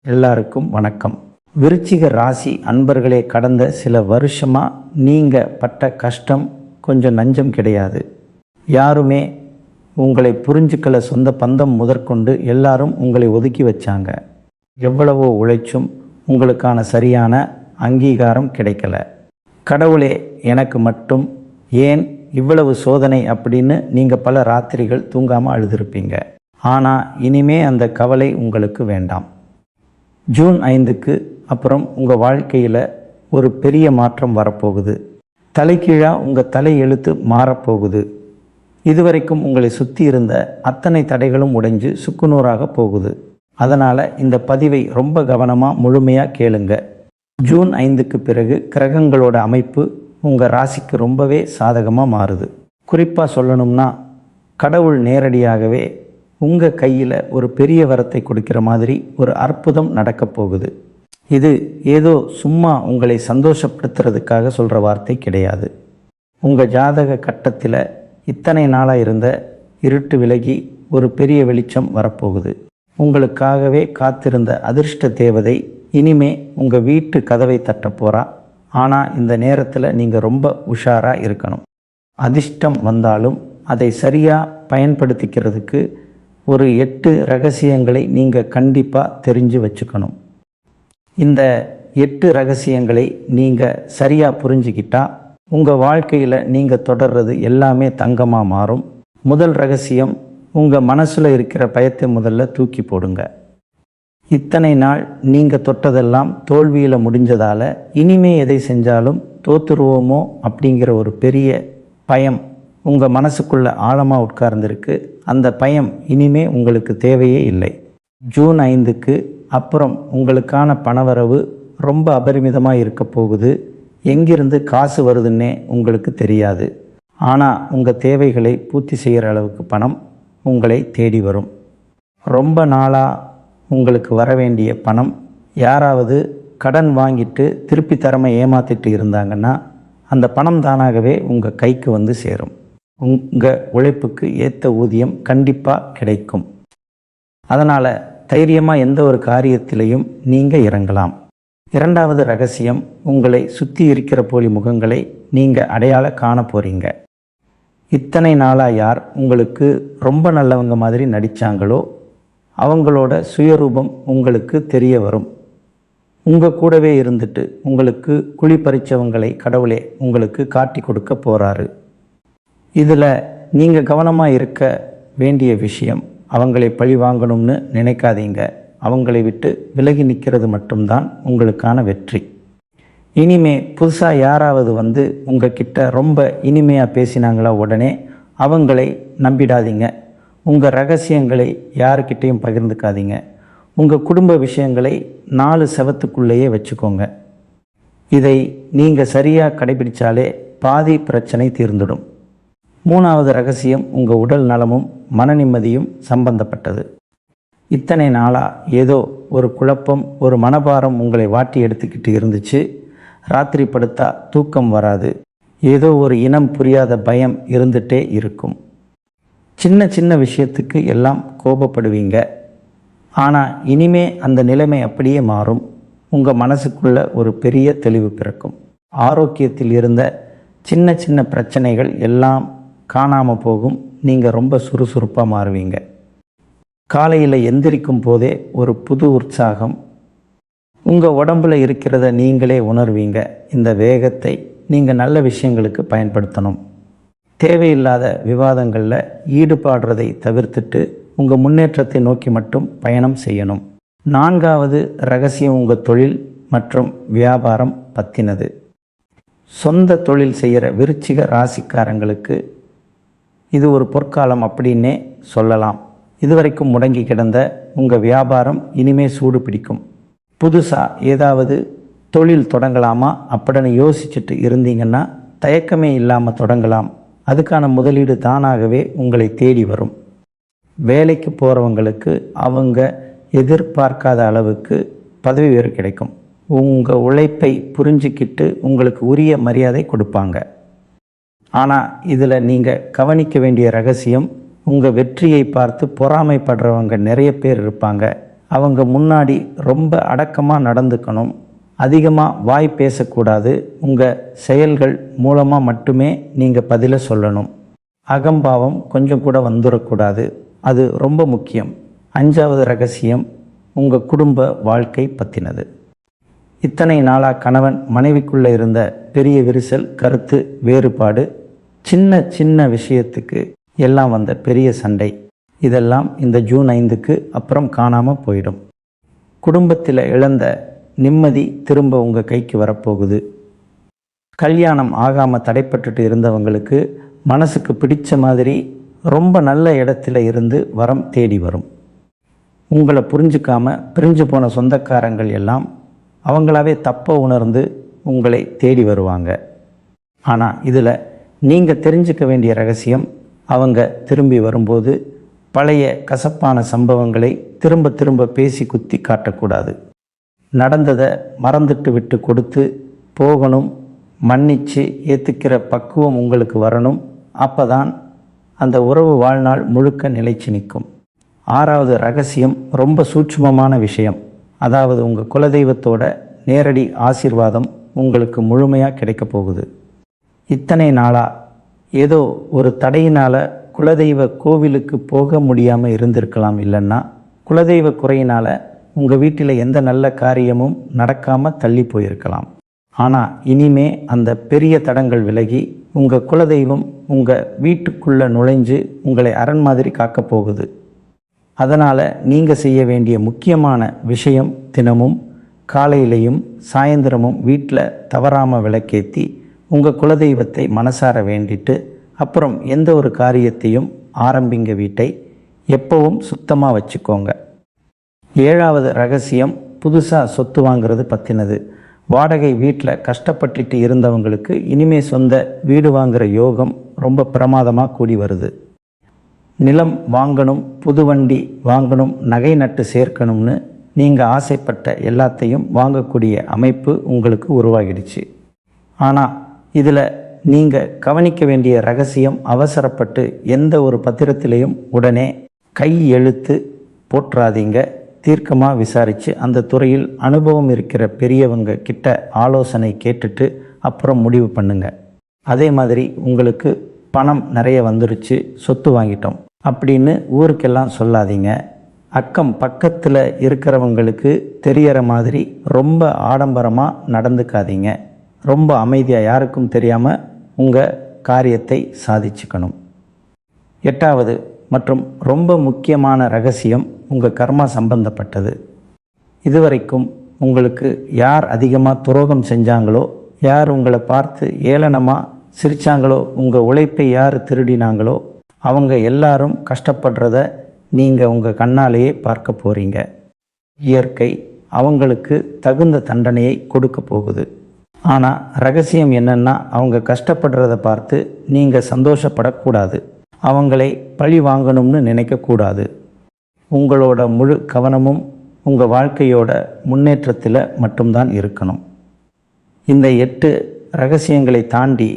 எல்லாருக்கும் வணக்கம். விருச்சிக ராசி அன்பர்களே, கடந்த சில வருஷமாக நீங்கள் பட்ட கஷ்டம் கொஞ்சம் நஞ்சம் கிடையாது. யாருமே உங்களை புரிஞ்சுக்கல. சொந்த பந்தம் முதற்கொண்டு எல்லாரும் உங்களை ஒதுக்கி வச்சாங்க. எவ்வளவோ உழைச்சும் உங்களுக்கான சரியான அங்கீகாரம் கிடைக்கல. கடவுளே, எனக்கு மட்டும் ஏன் இவ்வளவு சோதனை அப்படின்னு நீங்கள் பல ராத்திரிகள் தூங்காமல் அழுதுருப்பீங்க. ஆனால் இனிமே அந்த கவலை உங்களுக்கு வேண்டாம். ஜூன் 5க்கு அப்புறம் உங்கள் வாழ்க்கையில் ஒரு பெரிய மாற்றம் வரப்போகுது. தலைகீழாக உங்கள் தலை எழுத்து மாறப்போகுது. இதுவரைக்கும் உங்களை சுற்றி இருந்த அத்தனை தடைகளும் உடைஞ்சு சுக்குநூறாக போகுது. அதனால் இந்த பதிவை ரொம்ப கவனமாக முழுமையாக கேளுங்க. ஜூன் 5க்கு பிறகு கிரகங்களோட அமைப்பு உங்கள் ராசிக்கு ரொம்பவே சாதகமாக மாறுது. குறிப்பாக சொல்லணும்னா, கடவுள் நேரடியாகவே உங்கள் கையில் ஒரு பெரிய வரத்தை கொடுக்கிற மாதிரி ஒரு அற்புதம் நடக்கப் போகுது. இது ஏதோ சும்மா உங்களை சந்தோஷப்படுத்துறதுக்காக சொல்கிற வார்த்தை கிடையாது. உங்கள் ஜாதக கட்டத்தில் இத்தனை நாளாக இருந்த இருட்டு விலகி ஒரு பெரிய வெளிச்சம் வரப்போகுது. உங்களுக்காகவே காத்திருந்த அதிர்ஷ்ட தேவதை இனிமே உங்கள் வீட்டு கதவை தட்ட போகிறா. ஆனால் இந்த நேரத்தில் நீங்கள் ரொம்ப உஷாராக இருக்கணும். அதிர்ஷ்டம் வந்தாலும் அதை சரியாக பயன்படுத்திக்கிறதுக்கு ஒரு 8 ரகசியங்களை நீங்கள் கண்டிப்பாக தெரிஞ்சு வச்சுக்கணும். இந்த 8 ரகசியங்களை நீங்கள் சரியாக புரிஞ்சுக்கிட்டா உங்கள் வாழ்க்கையில் நீங்கள் தொடர்றது எல்லாமே தங்கமாக மாறும். முதல் ரகசியம், உங்கள் மனசில் இருக்கிற பயத்தை முதல்ல தூக்கி போடுங்க. இத்தனை நாள் நீங்கள் தொட்டதெல்லாம் தோல்வியில் முடிஞ்சதால் இனிமே எதை செஞ்சாலும் தோத்துருவோமோ அப்படிங்கிற ஒரு பெரிய பயம் உங்கள் மனசுக்குள்ளே ஆழமாக உட்கார்ந்துருக்கு. அந்த பயம் இனிமே உங்களுக்கு தேவையே இல்லை. ஜூன் 5க்கு அப்புறம் உங்களுக்கான பணவரவு ரொம்ப அபரிமிதமாக இருக்க போகுது. எங்கிருந்து காசு வருதுன்னே உங்களுக்கு தெரியாது. ஆனால் உங்கள் தேவைகளை பூர்த்தி செய்கிற அளவுக்கு பணம் உங்களை தேடி வரும். ரொம்ப நாளாக உங்களுக்கு வர வேண்டிய பணம் யாராவது கடன் வாங்கிட்டு திருப்பி தரமை ஏமாற்றிட்டு இருந்தாங்கன்னா அந்த பணம் தானாகவே உங்கள் கைக்கு வந்து சேரும். உங்கள் உழைப்புக்கு ஏற்ற ஊதியம் கண்டிப்பாக கிடைக்கும். அதனால் தைரியமாக எந்த ஒரு காரியத்திலையும் நீங்கள் இறங்கலாம். இரண்டாவது ரகசியம், உங்களை சுற்றி இருக்கிற போலி முகங்களை நீங்கள் அடையாள காண போகிறீங்க. இத்தனை நாளாக யார் உங்களுக்கு ரொம்ப நல்லவங்க மாதிரி நடித்தாங்களோ அவங்களோட சுயரூபம் உங்களுக்கு தெரிய வரும். உங்கள் கூடவே இருந்துட்டு உங்களுக்கு குழி பறித்தவங்களை கடவுளே உங்களுக்கு காட்டி கொடுக்க போகிறாரு. இதில் நீங்கள் கவனமாக இருக்க வேண்டிய விஷயம், அவங்களை பழி வாங்கணும்னு நினைக்காதீங்க. அவங்களை விட்டு விலகி நிற்கிறது மட்டும்தான் உங்களுக்கான வெற்றி. இனிமே புதுசாக யாராவது வந்து உங்ககிட்ட ரொம்ப இனிமையாக பேசினாங்களா உடனே அவங்களை நம்பிடாதீங்க. உங்கள் ரகசியங்களை யாருக்கிட்டையும் பகிர்ந்துக்காதீங்க. உங்கள் குடும்ப விஷயங்களை 4 செவத்துக்குள்ளேயே வச்சுக்கோங்க. இதை நீங்கள் சரியாக கடைபிடிச்சாலே பாதி பிரச்சனை தீர்ந்துடும். மூணாவது ரகசியம், உங்கள் உடல் நலமும் மன நிம்மதியும் சம்பந்தப்பட்டது. இத்தனை நாளாக ஏதோ ஒரு குழப்பம், ஒரு மனபாரம் உங்களை வாட்டி எடுத்துக்கிட்டு இருந்துச்சு. ராத்திரி படுத்தா தூக்கம் வராது. ஏதோ ஒரு இனம் புரியாத பயம் இருந்துகிட்டே இருக்கும். சின்ன சின்ன விஷயத்துக்கு எல்லாம் கோபப்படுவீங்க. ஆனால் இனிமே அந்த நிலைமை அப்படியே மாறும். உங்கள் மனசுக்குள்ள ஒரு பெரிய தெளிவு பிறக்கும். ஆரோக்கியத்தில் இருந்த சின்ன சின்ன பிரச்சனைகள் எல்லாம் காணாமல் போகும். நீங்கள் ரொம்ப சுறுசுறுப்பாக மாறுவீங்க. காலையில் எந்திரிக்கும் போதே ஒரு புது உற்சாகம். உங்கள் உடம்பில் இருக்கிறத நீங்களே உணர்வீங்க. இந்த வேகத்தை நீங்கள் நல்ல விஷயங்களுக்கு பயன்படுத்தணும். தேவையில்லாத விவாதங்களில் ஈடுபாடுறதை தவிர்த்துட்டு உங்கள் முன்னேற்றத்தை நோக்கி மட்டும் பயணம் செய்யணும். நான்காவது ரகசியம், உங்கள் தொழில் மற்றும் வியாபாரம் பற்றினது. சொந்த தொழில் செய்கிற விருச்சிக ராசிக்காரங்களுக்கு இது ஒரு பொற்காலம் அப்படின்னே சொல்லலாம். இதுவரைக்கும் முடங்கி கிடந்த உங்கள் வியாபாரம் இனிமே சூடு பிடிக்கும். புதுசாக ஏதாவது தொழில் தொடங்கலாமா அப்படின்னு யோசிச்சுட்டு இருந்தீங்கன்னா தயக்கமே இல்லாமல் தொடங்கலாம். அதுக்கான முதலீடு தானாகவே உங்களை தேடி வரும். வேலைக்கு போகிறவங்களுக்கு அவங்க எதிர்பார்க்காத அளவுக்கு பதவி உயர்வு கிடைக்கும். உங்கள் உழைப்பை புரிஞ்சிக்கிட்டு உங்களுக்கு உரிய மரியாதை கொடுப்பாங்க. ஆனால் இதில் நீங்கள் கவனிக்க வேண்டிய ரகசியம், உங்கள் வெற்றியை பார்த்து பொறாமைப்படுறவங்க நிறைய பேர் இருப்பாங்க. அவங்க முன்னாடி ரொம்ப அடக்கமாக நடந்துக்கணும். அதிகமாக வாய் பேசக்கூடாது. உங்கள் செயல்கள் மூலமாக மட்டுமே நீங்கள் பதிலை சொல்லணும். அகம்பாவம் கொஞ்சம் கூட வந்துடக்கூடாது. அது ரொம்ப முக்கியம். 5வது ரகசியம் உங்கள் குடும்ப வாழ்க்கை பற்றினது. இத்தனை நாளாக கணவன் மனைவிக்குள்ளே இருந்த பெரிய விரிசல், கருத்து வேறுபாடு, சின்ன சின்ன விஷயத்துக்கு எல்லாம் வந்த பெரிய சண்டை, இதெல்லாம் இந்த ஜூன் 5க்கு அப்புறம் காணாமல் போயிடும். குடும்பத்தில் இழந்த நிம்மதி திரும்ப உங்கள் கைக்கு வரப்போகுது. கல்யாணம் ஆகாமல் தடைப்பட்டுட்டு இருந்தவங்களுக்கு மனசுக்கு பிடிச்ச மாதிரி ரொம்ப நல்ல இடத்துல இருந்து வரம் தேடி வரும். உங்களை புரிஞ்சுக்காம பிரிஞ்சு போன சொந்தக்காரங்கள் எல்லாம் அவங்களாவே தப்ப உணர்ந்து உங்களை தேடி வருவாங்க. ஆனால் இதில் நீங்கள் தெரிஞ்சுக்க வேண்டிய ரகசியம், அவங்க திரும்பி வரும்போது பழைய கசப்பான சம்பவங்களை திரும்ப திரும்ப பேசி குத்தி காட்டக்கூடாது. நடந்ததை மறந்துட்டு விட்டு கொடுத்து போகணும். மன்னிச்சு ஏற்றுக்கிற பக்குவம் உங்களுக்கு வரணும். அப்போ தான் அந்த உறவு வாழ்நாள் முழுக்க நிலைச்சு நிற்கும். 6வது ரகசியம் ரொம்ப சூட்சுமமான விஷயம். அதாவது உங்கள் குலதெய்வத்தோட நேரடி ஆசீர்வாதம் உங்களுக்கு முழுமையாக கிடைக்க போகுது. இத்தனை நாளாக ஏதோ ஒரு தடையினால் குலதெய்வ கோவிலுக்கு போக முடியாமல் இருந்திருக்கலாம். இல்லைன்னா குலதெய்வ குறையினால் உங்கள் வீட்டில் எந்த நல்ல காரியமும் நடக்காமல் தள்ளி போயிருக்கலாம். ஆனால் இனிமே அந்த பெரிய தடங்கள் விலகி உங்கள் குலதெய்வம் உங்கள் வீட்டுக்குள்ளே நுழைஞ்சு உங்களை அரண் மாதிரி காக்கப் போகுது. அதனால் நீங்கள் செய்ய வேண்டிய முக்கியமான விஷயம், தினமும் காலையிலையும் சாயந்தரமும் வீட்டில் தவறாமல் விளக்கேற்றி உங்கள் குலதெய்வத்தை மனசார வேண்டிட்டு அப்புறம் எந்த ஒரு காரியத்தையும் ஆரம்பிங்க. வீட்டை எப்பவும் சுத்தமாக வச்சுக்கோங்க. 7வது ரகசியம் புதுசாக சொத்து வாங்கிறது பற்றினது. வாடகை வீட்டில் கஷ்டப்பட்டுட்டு இருந்தவங்களுக்கு இனிமே சொந்த வீடு வாங்குகிற யோகம் ரொம்ப பிரமாதமாக கூடி வருது. நிலம் வாங்கணும், புது வண்டி வாங்கணும், நகை நட்டு சேர்க்கணும்னு நீங்கள் ஆசைப்பட்ட எல்லாத்தையும் வாங்கக்கூடிய அமைப்பு உங்களுக்கு உருவாகிடுச்சு. ஆனால் இதில் நீங்கள் கவனிக்க வேண்டிய ரகசியம், அவசரப்பட்டு எந்த ஒரு பத்திரத்திலையும் உடனே கை எழுத்து போற்றாதீங்க. தீர்க்கமாக விசாரித்து அந்த துறையில் அனுபவம் இருக்கிற பெரியவங்க கிட்ட ஆலோசனை கேட்டுட்டு அப்புறம் முடிவு பண்ணுங்க. அதே மாதிரி உங்களுக்கு பணம் நிறைய வந்துருச்சு, சொத்து வாங்கிட்டோம் அப்படின்னு ஊருக்கெல்லாம் சொல்லாதீங்க. அக்கம் பக்கத்தில் இருக்கிறவங்களுக்கு தெரியற மாதிரி ரொம்ப ஆடம்பரமாக நடந்துக்காதீங்க. ரொம்ப அமைதியாக யாருக்கும் தெரியாமல் உங்கள் காரியத்தை சாதிச்சுக்கணும். 8வது மற்றும் ரொம்ப முக்கியமான ரகசியம் உங்கள் கர்மா சம்பந்தப்பட்டது. இதுவரைக்கும் உங்களுக்கு யார் அதிகமாக துரோகம் செஞ்சாங்களோ, யார் உங்களை பார்த்து ஏளனமாக சிரித்தாங்களோ, உங்கள் உழைப்பை யார் திருடினாங்களோ, அவங்க எல்லாரும் கஷ்டப்படுறத நீங்கள் உங்கள் கண்ணாலேயே பார்க்க போகிறீங்க. இயற்கை அவங்களுக்கு தகுந்த தண்டனையை கொடுக்க போகுது. ஆனால் ரகசியம் என்னென்னா, அவங்க கஷ்டப்படுறத பார்த்து நீங்கள் சந்தோஷப்படக்கூடாது. அவங்களை பழி வாங்கணும்னு நினைக்கக்கூடாது. உங்களோட முழு கவனமும் உங்கள் வாழ்க்கையோட முன்னேற்றத்தில் மட்டும்தான் இருக்கணும். இந்த 8 ரகசியங்களை தாண்டி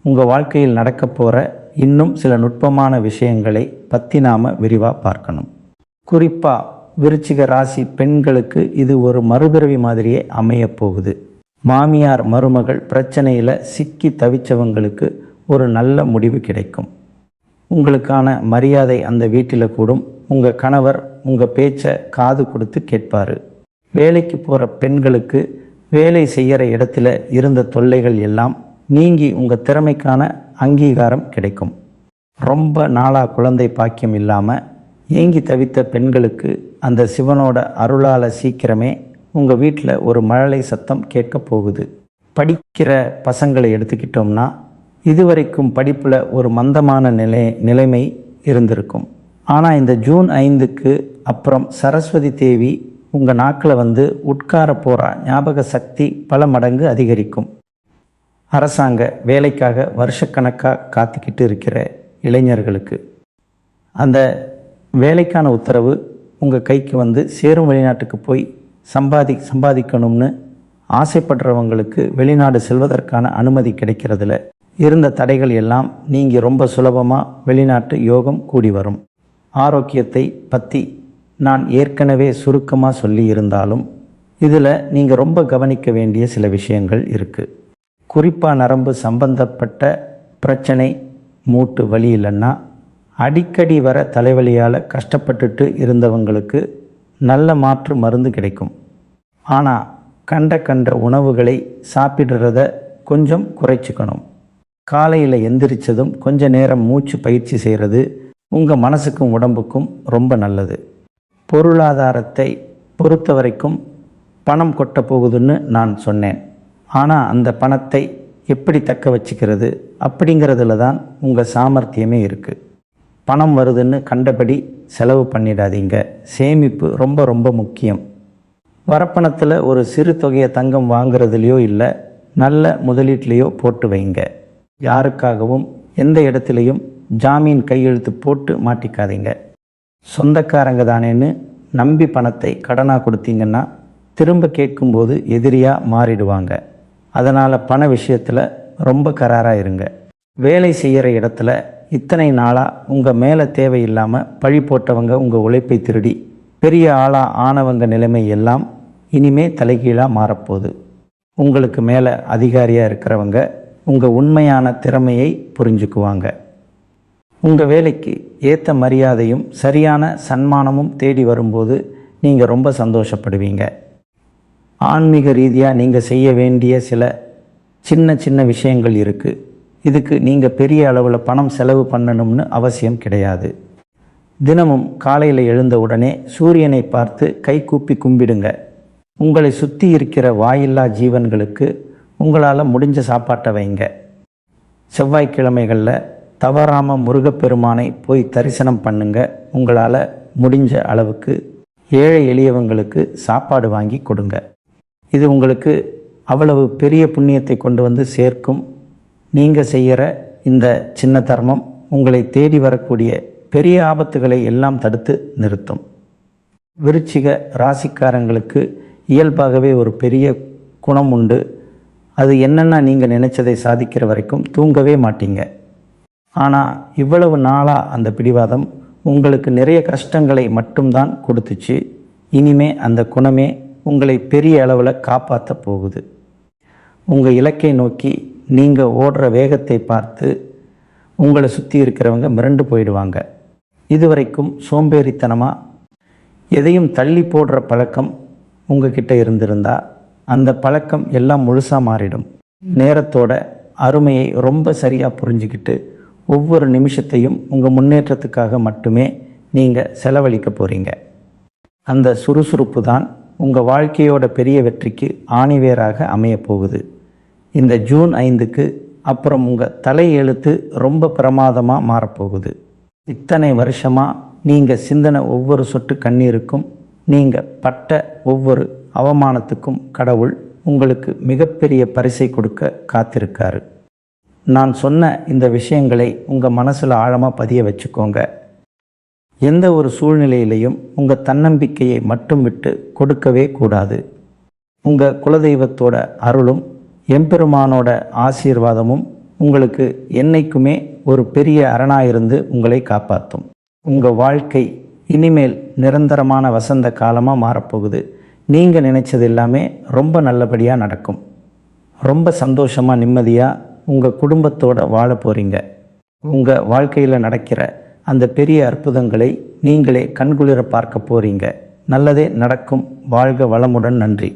உங்கள் வாழ்க்கையில் நடக்க போகிற இன்னும் சில நுட்பமான விஷயங்களை பற்றி நாம் விரிவாக பார்க்கணும். குறிப்பாக விருச்சிக ராசி பெண்களுக்கு இது ஒரு மறுபிறவி மாதிரியே அமையப் போகுது. மாமியார் மருமகள் பிரச்சனையில் சிக்கி தவிச்சவங்களுக்கு ஒரு நல்ல முடிவு கிடைக்கும். உங்களுக்கான மரியாதை அந்த வீட்டில் கூடும். உங்கள் கணவர் உங்கள் பேச்சை காது கொடுத்து கேட்பார். வேலைக்கு போகிற பெண்களுக்கு வேலை செய்கிற இடத்துல இருந்த தொல்லைகள் எல்லாம் நீங்கி உங்கள் திறமைக்கான அங்கீகாரம் கிடைக்கும். ரொம்ப நாளாக குழந்தை பாக்கியம் இல்லாமல் ஏங்கி தவித்த பெண்களுக்கு அந்த சிவனோட அருளால் சீக்கிரமே உங்கள் வீட்டில் ஒரு மழலை சத்தம் கேட்க போகுது. படிக்கிற பசங்களை எடுத்துக்கிட்டோம்னா, இதுவரைக்கும் படிப்பில் ஒரு மந்தமான நிலைமை இருந்திருக்கும். ஆனால் இந்த ஜூன் 5க்கு அப்புறம் சரஸ்வதி தேவி உங்கள் நாக்கில் வந்து உட்கார போகிற ஞாபக சக்தி பல மடங்கு அதிகரிக்கும். அரசாங்க வேலைக்காக வருஷக்கணக்காக காத்துக்கிட்டு இருக்கிற இளைஞர்களுக்கு அந்த வேலைக்கான உத்தரவு உங்கள் கைக்கு வந்து சேரும். வெளிநாட்டுக்கு போய் சம்பாதிக்கணும்னு ஆசைப்படுறவங்களுக்கு வெளிநாடு செல்வதற்கான அனுமதி கிடைக்கிறதுல இருந்த தடைகள் எல்லாம் நீங்கி ரொம்ப சுலபமாக வெளிநாட்டு யோகம் கூடி வரும். ஆரோக்கியத்தை பற்றி நான் ஏற்கனவே சுருக்கமாக சொல்லி இருந்தாலும் இதில் நீங்கள் ரொம்ப கவனிக்க வேண்டிய சில விஷயங்கள் இருக்குது. குறிப்பாக நரம்பு சம்பந்தப்பட்ட பிரச்சனை, மூட்டு வலி இல்லைன்னா அடிக்கடி வர தலைவலியால் கஷ்டப்பட்டுட்டு இருந்தவங்களுக்கு நல்ல மாற்று மருந்து கிடைக்கும். ஆனால் கண்ட உணவுகளை சாப்பிடுறத கொஞ்சம் குறைச்சிக்கணும். காலையில் எந்திரிச்சதும் கொஞ்ச நேரம் மூச்சு பயிற்சி செய்கிறது உங்கள் மனசுக்கும் உடம்புக்கும் ரொம்ப நல்லது. பொருளாதாரத்தை பொறுத்த வரைக்கும் பணம் கொட்ட போகுதுன்னு நான் சொன்னேன். ஆனால் அந்த பணத்தை எப்படி தக்க வச்சுக்கிறது அப்படிங்கிறதுல தான் உங்கள் சாமர்த்தியமே இருக்குது. பணம் வருதுன்னு கண்டபடி செலவு பண்ணிடாதீங்க. சேமிப்பு ரொம்ப ரொம்ப முக்கியம். வரப்பணத்தில் ஒரு சிறு தொகையை தங்கம் வாங்குறதுலையோ இல்லை நல்ல முதலீட்லேயோ போட்டு வைங்க. யாருக்காகவும் எந்த இடத்துலையும் ஜாமீன் கையெழுத்து போட்டு மாட்டிக்காதீங்க. சொந்தக்காரங்க தானேன்னு நம்பி பணத்தை கடனாக கொடுத்தீங்கன்னா திரும்ப கேட்கும்போது எதிரியாக மாறிடுவாங்க. அதனால் பண விஷயத்தில் ரொம்ப கராராக இருங்க. வேலை செய்கிற இடத்துல இத்தனை நாளாக உங்கள் மேலே தேவையில்லாமல் பழி போட்டவங்க உங்கள் உழைப்பை திருடி பெரிய ஆளாக ஆனவங்க நிலைமை எல்லாம் இனிமே தலைகீழாக மாறப்போகுது. உங்களுக்கு மேலே அதிகாரியாக இருக்கிறவங்க உங்கள் உண்மையான திறமையை புரிஞ்சுக்குவாங்க. உங்கள் வேலைக்கு ஏற்ற மரியாதையும் சரியான சன்மானமும் தேடி வரும்போது நீங்கள் ரொம்ப சந்தோஷப்படுவீங்க. ஆன்மீக ரீதியாக நீங்கள் செய்ய வேண்டிய சில சின்ன விஷயங்கள் இருக்குது. இதுக்கு நீங்கள் பெரிய அளவில் பணம் செலவு பண்ணணும்னு அவசியம் கிடையாது. தினமும் காலையில் எழுந்த உடனே சூரியனை பார்த்து கை கூப்பி கும்பிடுங்க. உங்களை சுற்றி இருக்கிற வாயில்லா ஜீவன்களுக்கு உங்களால் முடிஞ்ச சாப்பாட்டை வைங்க. செவ்வாய்க்கிழமைகளில் தவறாமல் முருகப்பெருமானை போய் தரிசனம் பண்ணுங்க. உங்களால் முடிஞ்ச அளவுக்கு ஏழை எளியவங்களுக்கு சாப்பாடு வாங்கி கொடுங்க. இது உங்களுக்கு அவ்வளவு பெரிய புண்ணியத்தை கொண்டு வந்து சேர்க்கும். நீங்கள் செய்கிற இந்த சின்ன தர்மம் உங்களை தேடி வரக்கூடிய பெரிய ஆபத்துகளை எல்லாம் தடுத்து நிறுத்தும். விருச்சிக ராசிக்காரங்களுக்கு இயல்பாகவே ஒரு பெரிய குணம் உண்டு. அது என்னென்னா நீங்கள் நினைச்சதை சாதிக்கிற வரைக்கும் தூங்கவே மாட்டீங்க. ஆனால் இவ்வளவு நாளாக அந்த பிடிவாதம் உங்களுக்கு நிறைய கஷ்டங்களை மட்டும்தான் கொடுத்துச்சு. இனிமே அந்த குணமே உங்களை பெரிய அளவில் காப்பாற்ற போகுது. உங்கள் இலக்கை நோக்கி நீங்கள் ஓடுற வேகத்தை பார்த்து உங்களை சுற்றி இருக்கிறவங்க மிரண்டு போயிடுவாங்க. இதுவரைக்கும் சோம்பேறித்தனமாக எதையும் தள்ளி போடுற பழக்கம் உங்ககிட்ட இருந்திருந்தால் அந்த பழக்கம் எல்லாம் முழுசாக மாறிடும். நேரத்தோட அருமையை ரொம்ப சரியாக புரிஞ்சுக்கிட்டு ஒவ்வொரு நிமிஷத்தையும் உங்கள் முன்னேற்றத்துக்காக மட்டுமே நீங்கள் செலவழிக்க போகிறீங்க. அந்த சுறுசுறுப்பு தான் உங்கள் வாழ்க்கையோட பெரிய வெற்றிக்கு ஆணிவேராக அமைய போகுது. இந்த ஜூன் 5க்கு அப்புறம் உங்கள் தலை எழுத்து ரொம்ப பிரமாதமாக மாறப்போகுது. இத்தனை வருஷமாக நீங்கள் சிந்தின ஒவ்வொரு சொட்டு கண்ணீருக்கும், நீங்கள் பட்ட ஒவ்வொரு அவமானத்துக்கும் கடவுள் உங்களுக்கு மிகப்பெரிய பரிசை கொடுக்க காத்திருக்காரு. நான் சொன்ன இந்த விஷயங்களை உங்கள் மனசில் ஆழமாக பதிய வச்சுக்கோங்க. எந்த ஒரு சூழ்நிலையிலையும் உங்கள் தன்னம்பிக்கையை மட்டும் விட்டு கொடுக்கவே கூடாது. உங்கள் குலதெய்வத்தோட அருளும் எம்பெருமானோட ஆசீர்வாதமும் உங்களுக்கு என்னைக்குமே ஒரு பெரிய அரணாயிருந்து உங்களை காப்பாற்றும். உங்கள் வாழ்க்கை இனிமேல் நிரந்தரமான வசந்த காலமாக மாறப்போகுது. நீங்கள் நினைச்சது எல்லாமே ரொம்ப நல்லபடியாக நடக்கும். ரொம்ப சந்தோஷமாக நிம்மதியாக உங்கள் குடும்பத்தோடு வாழ போகிறீங்க. உங்கள் வாழ்க்கையில் நடக்கிற அந்த பெரிய அற்புதங்களை நீங்களே கண்குளிர பார்க்க போகிறீங்க. நல்லதே நடக்கும். வாழ்க வளமுடன். நன்றி.